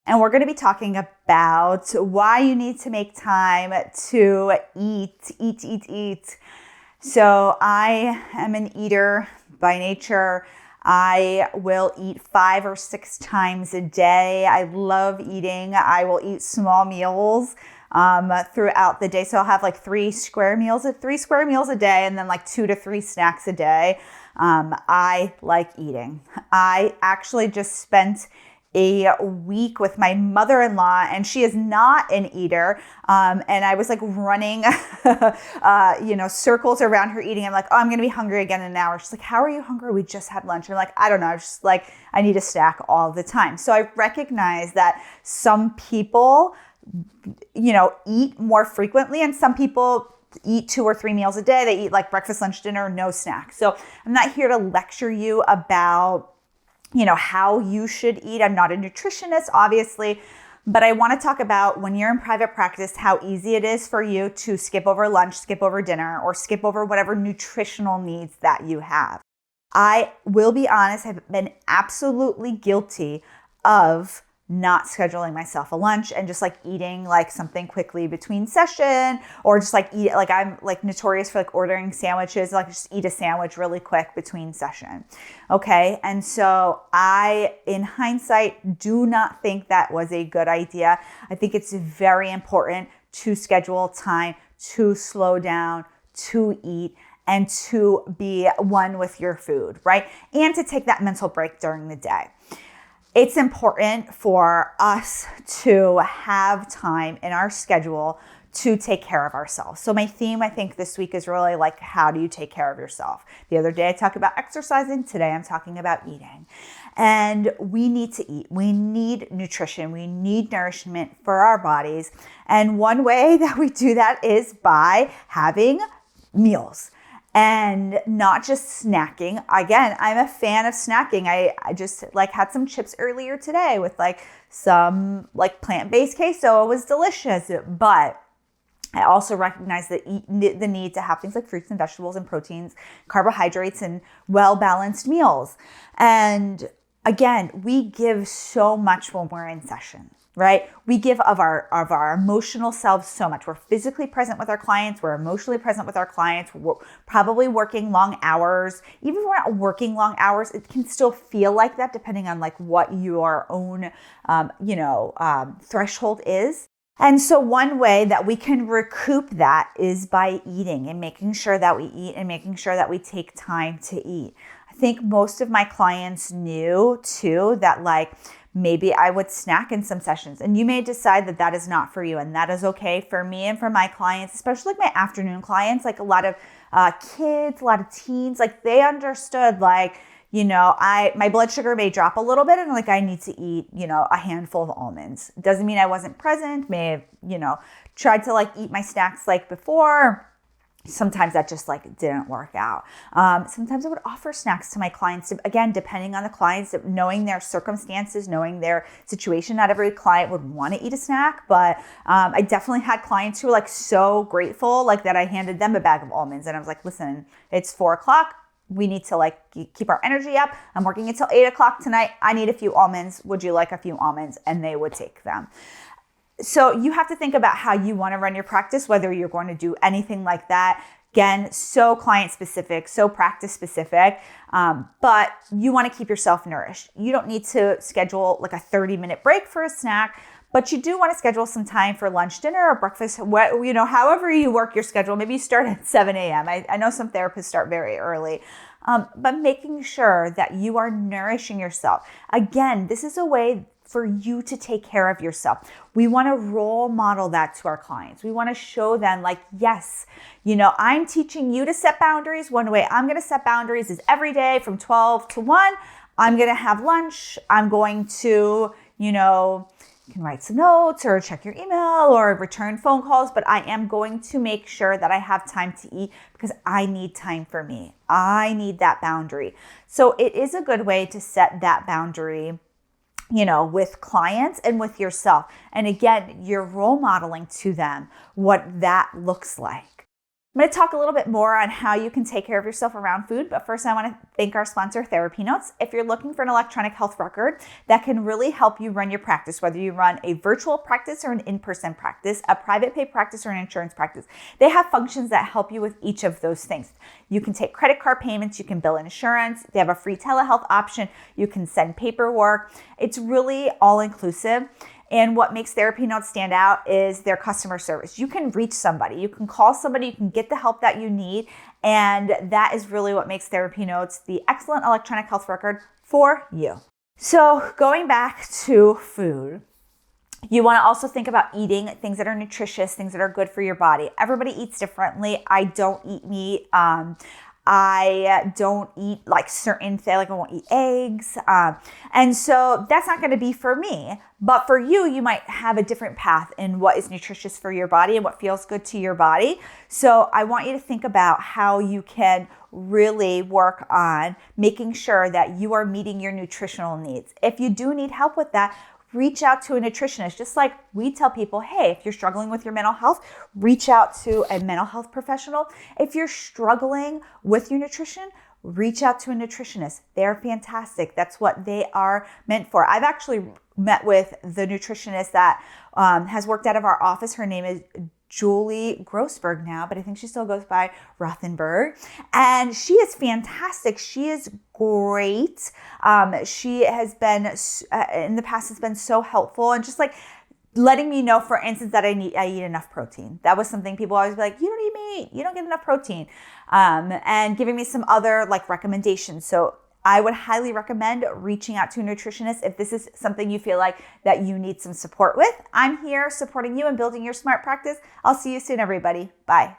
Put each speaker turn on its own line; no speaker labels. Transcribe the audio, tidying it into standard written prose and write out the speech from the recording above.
and we're going to be talking about why you need to make time to eat. So I am an eater by nature. I will eat 5 or 6 times a day. I love eating. I will eat small meals throughout the day. So I'll have like 3 square meals a day, and then like 2 to 3 snacks a day. I like eating. I actually just spent a week with my mother-in-law, and she is not an eater. And I was like running, circles around her eating. I'm like, oh, I'm going to be hungry again in an hour. She's like, how are you hungry? We just had lunch. And I'm like, I don't know. It's just like, I need a snack all the time. So I recognize that some people, eat more frequently, and some people eat 2 or 3 meals a day. They eat like breakfast, lunch, dinner, no snack. So I'm not here to lecture you about how you should eat. I'm not a nutritionist, obviously, but I want to talk about when you're in private practice, how easy it is for you to skip over lunch, skip over dinner, or skip over whatever nutritional needs that you have. I will be honest, I've been absolutely guilty of not scheduling myself a lunch and just like eating like something quickly between session, or just like eat, like I'm like notorious for like ordering sandwiches, like just eat a sandwich really quick between session. Okay. And so I, in hindsight, do not think that was a good idea. I think it's very important to schedule time to slow down, to eat, and to be one with your food, right? And to take that mental break during the day. It's important for us to have time in our schedule to take care of ourselves. So my theme, I think, this week is really like, how do you take care of yourself? The other day I talked about exercising. Today I'm talking about eating. And we need to eat. We need nutrition. We need nourishment for our bodies. And one way that we do that is by having meals. And not just snacking. Again, I'm a fan of snacking. I just like had some chips earlier today with like some like plant-based queso. It was delicious. But I also recognize the need to have things like fruits and vegetables and proteins, carbohydrates, and well-balanced meals. And again, we give so much when we're in session. Right? We give of our emotional selves so much. We're physically present with our clients. We're emotionally present with our clients. We're probably working long hours. Even if we're not working long hours, it can still feel like that depending on like what your own, threshold is. And so one way that we can recoup that is by eating and making sure that we eat and making sure that we take time to eat. I think most of my clients knew too that like, maybe I would snack in some sessions, and you may decide that that is not for you, and that is okay. For me and for my clients, especially like my afternoon clients, like a lot of kids, a lot of teens, like they understood like, my blood sugar may drop a little bit and like I need to eat, a handful of almonds. It doesn't mean I wasn't present, may have, tried to like eat my snacks like before. Sometimes that just like didn't work out. Sometimes I would offer snacks to my clients, again, depending on the clients, knowing their circumstances, knowing their situation. Not every client would want to eat a snack, but I definitely had clients who were like so grateful, like that I handed them a bag of almonds. And I was like, listen, it's 4:00. We need to like keep our energy up. I'm working until 8:00 tonight. I need a few almonds. Would you like a few almonds? And they would take them. So you have to think about how you want to run your practice, whether you're going to do anything like that. Again, so client specific, so practice specific, but you want to keep yourself nourished. You don't need to schedule like a 30-minute break for a snack, but you do want to schedule some time for lunch, dinner, or breakfast, however you work your schedule. Maybe you start at 7 a.m. I know some therapists start very early. But making sure that you are nourishing yourself. Again, this is a way for you to take care of yourself. We want to role model that to our clients. We want to show them like, yes, I'm teaching you to set boundaries. One way I'm going to set boundaries is every day from 12 to 1, I'm going to have lunch. I'm going to, you can write some notes or check your email or return phone calls, but I am going to make sure that I have time to eat because I need time for me. I need that boundary. So it is a good way to set that boundary with clients and with yourself. And again, you're role modeling to them what that looks like. I'm going to talk a little bit more on how you can take care of yourself around food, but first I want to thank our sponsor, TherapyNotes. If you're looking for an electronic health record that can really help you run your practice, whether you run a virtual practice or an in-person practice, a private pay practice or an insurance practice, they have functions that help you with each of those things. You can take credit card payments, you can bill insurance, they have a free telehealth option, you can send paperwork. It's really all-inclusive. And what makes TherapyNotes stand out is their customer service. You can reach somebody, you can call somebody, you can get the help that you need. And that is really what makes TherapyNotes the excellent electronic health record for you. So going back to food, you want to also think about eating things that are nutritious, things that are good for your body. Everybody eats differently. I don't eat meat. I don't eat like certain things, like I won't eat eggs. And so that's not going to be for me. But for you, you might have a different path in what is nutritious for your body and what feels good to your body. So I want you to think about how you can really work on making sure that you are meeting your nutritional needs. If you do need help with that, reach out to a nutritionist. Just like we tell people, hey, if you're struggling with your mental health, reach out to a mental health professional. If you're struggling with your nutrition, reach out to a nutritionist. They're fantastic. That's what they are meant for. I've actually met with the nutritionist that has worked out of our office. Her name is Julie Grossberg now, but I think she still goes by Rothenberg. And she is fantastic. She is great. She has been, in the past, has been so helpful and just like letting me know, for instance, that I eat enough protein. That was something people always be like, you don't eat meat, you don't get enough protein. And giving me some other like recommendations. So I would highly recommend reaching out to a nutritionist if this is something you feel like that you need some support with. I'm here supporting you and building your smart practice. I'll see you soon, everybody. Bye.